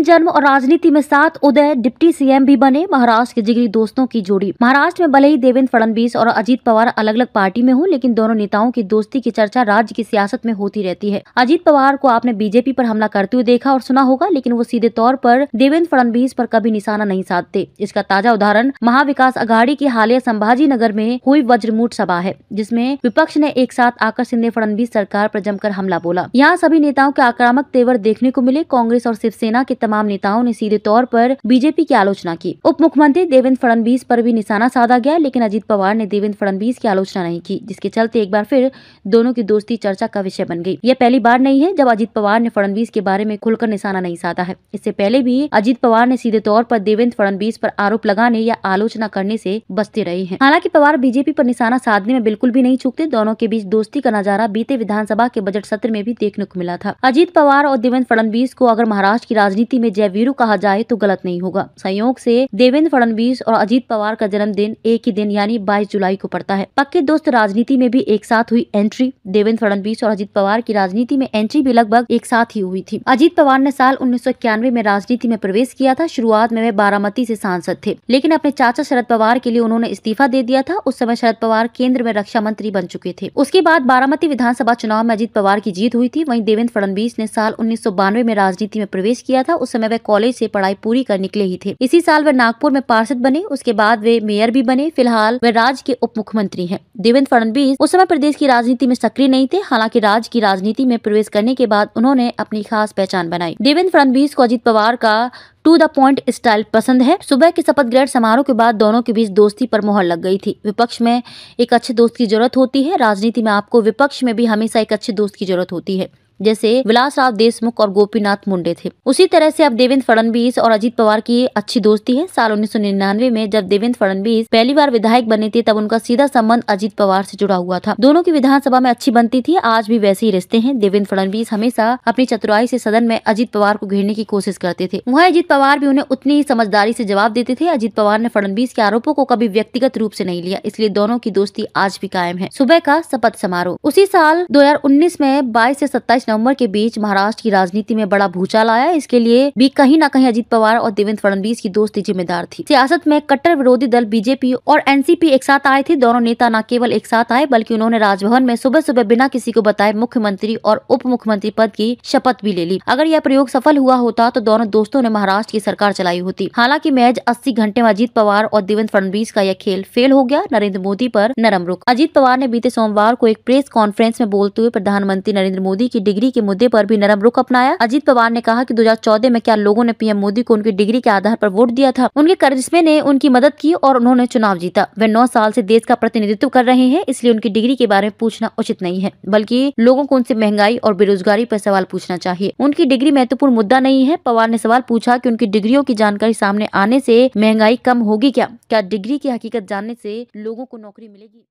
जन्म और राजनीति में साथ उदय, डिप्टी सीएम भी बने महाराष्ट्र के जिगरी दोस्तों की जोड़ी। महाराष्ट्र में भले ही देवेंद्र फडणवीस और अजीत पवार अलग अलग पार्टी में हो, लेकिन दोनों नेताओं की दोस्ती की चर्चा राज्य की सियासत में होती रहती है। अजीत पवार को आपने बीजेपी पर हमला करते हुए देखा और सुना होगा, लेकिन वो सीधे तौर पर देवेंद्र फडणवीस पर कभी निशाना नहीं साधते। इसका ताजा उदाहरण महाविकास अघाड़ी की हालिया संभाजी नगर में हुई वज्रमूठ सभा है, जिसमें विपक्ष ने एक साथ आकर शिंदे फडणवीस सरकार पर जमकर हमला बोला। यहाँ सभी नेताओं के आक्रामक तेवर देखने को मिले। कांग्रेस और शिवसेना के तमाम नेताओं ने सीधे तौर पर बीजेपी की आलोचना की। उप मुख्यमंत्री देवेंद्र फडणवीस पर भी निशाना साधा गया, लेकिन अजीत पवार ने देवेंद्र फडणवीस की आलोचना नहीं की, जिसके चलते एक बार फिर दोनों की दोस्ती चर्चा का विषय बन गई। यह पहली बार नहीं है जब अजीत पवार ने फडणवीस के बारे में खुलकर निशाना नहीं साधा है। इससे पहले भी अजीत पवार ने सीधे तौर पर देवेंद्र फडणवीस पर आरोप लगाने या आलोचना करने से बचते रहे हैं। हालांकि पवार बीजेपी पर निशाना साधने में बिल्कुल भी नहीं चूकते। दोनों के बीच दोस्ती का नजारा बीते विधानसभा के बजट सत्र में भी देखने को मिला था। अजीत पवार और देवेंद्र फडणवीस को अगर महाराष्ट्र की राजनीति में जयवीरू कहा जाए तो गलत नहीं होगा। संयोग से देवेंद्र फडणवीस और अजीत पवार का जन्मदिन एक ही दिन यानी 22 जुलाई को पड़ता है। पक्के दोस्त राजनीति में भी एक साथ हुई एंट्री। देवेंद्र फडणवीस और अजीत पवार की राजनीति में एंट्री भी लगभग एक साथ ही हुई थी। अजीत पवार ने साल 1991 में राजनीति में प्रवेश किया था। शुरुआत में वे बारामती से सांसद थे, लेकिन अपने चाचा शरद पवार के लिए उन्होंने इस्तीफा दे दिया था। उस समय शरद पवार केंद्र में रक्षा मंत्री बन चुके थे। उसके बाद बारामती विधानसभा चुनाव में अजीत पवार की जीत हुई थी। वहीं देवेंद्र फडणवीस ने साल 1992 में राजनीति में प्रवेश किया था। उस समय वे कॉलेज से पढ़ाई पूरी कर निकले ही थे। इसी साल वे नागपुर में पार्षद बने। उसके बाद वे मेयर भी बने। फिलहाल वे राज्य के उप मुख्यमंत्री हैं। देवेंद्र फडणवीस उस समय प्रदेश की राजनीति में सक्रिय नहीं थे। हालांकि राज्य की राजनीति में प्रवेश करने के बाद उन्होंने अपनी खास पहचान बनाई। देवेंद्र फडणवीस को अजीत पवार का टू द पॉइंट स्टाइल पसंद है। सुबह के शपथ ग्रहण समारोह के बाद दोनों के बीच दोस्ती पर मोहर लग गई थी। विपक्ष में एक अच्छे दोस्त की जरूरत होती है। राजनीति में आपको विपक्ष में भी हमेशा एक अच्छे दोस्त की जरूरत होती है, जैसे विलासराव देशमुख और गोपीनाथ मुंडे थे। उसी तरह से अब देवेंद्र फडणवीस और अजीत पवार की अच्छी दोस्ती है। साल 1999 में जब देवेंद्र फडणवीस पहली बार विधायक बने थे, तब उनका सीधा संबंध अजीत पवार से जुड़ा हुआ था। दोनों की विधानसभा में अच्छी बनती थी। आज भी वैसे ही रिश्ते हैं। देवेंद्र फडणवीस हमेशा अपनी चतुराई से सदन में अजीत पवार को घेरने की कोशिश करते थे। वहीं अजीत पवार भी उन्हें उतनी ही समझदारी से जवाब देते थे। अजीत पवार ने फडणवीस के आरोपों को कभी व्यक्तिगत रूप से नहीं लिया, इसलिए दोनों की दोस्ती आज भी कायम है। सुबह का शपथ समारोह। उसी साल 2019 में 22 से 27 नवंबर के बीच महाराष्ट्र की राजनीति में बड़ा भूचाल आया। इसके लिए भी कहीं न कहीं अजीत पवार और देवेंद्र फडणवीस की दोस्ती जिम्मेदार थी। सियासत में कट्टर विरोधी दल बीजेपी और एनसीपी एक साथ आए थे। दोनों नेता न केवल एक साथ आए, बल्कि उन्होंने राजभवन में सुबह सुबह बिना किसी को बताए मुख्यमंत्री और उप मुख्यमंत्री पद की शपथ भी ले ली। अगर यह प्रयोग सफल हुआ होता तो दोनों दोस्तों ने महाराष्ट्र की सरकार चलाई होती। हालांकि महज 80 घंटे में अजीत पवार और देवेंद्र फडणवीस का यह खेल फेल हो गया। नरेंद्र मोदी पर नरम रुख। अजीत पवार ने बीते सोमवार को एक प्रेस कॉन्फ्रेंस में बोलते हुए प्रधानमंत्री नरेंद्र मोदी की डिग्री के मुद्दे पर भी नरम रुख अपनाया। अजीत पवार ने कहा कि 2014 में क्या लोगों ने पीएम मोदी को उनकी डिग्री के आधार पर वोट दिया था? उनके करिश्मे ने उनकी मदद की और उन्होंने चुनाव जीता। वे 9 साल से देश का प्रतिनिधित्व कर रहे हैं, इसलिए उनकी डिग्री के बारे में पूछना उचित नहीं है, बल्कि लोगों को उनसे महंगाई और बेरोजगारी पर सवाल पूछना चाहिए। उनकी डिग्री महत्वपूर्ण मुद्दा नहीं है। पवार ने सवाल पूछा कि उनकी डिग्रियों की जानकारी सामने आने से महंगाई कम होगी क्या? क्या डिग्री की हकीकत जानने से लोगों को नौकरी मिलेगी?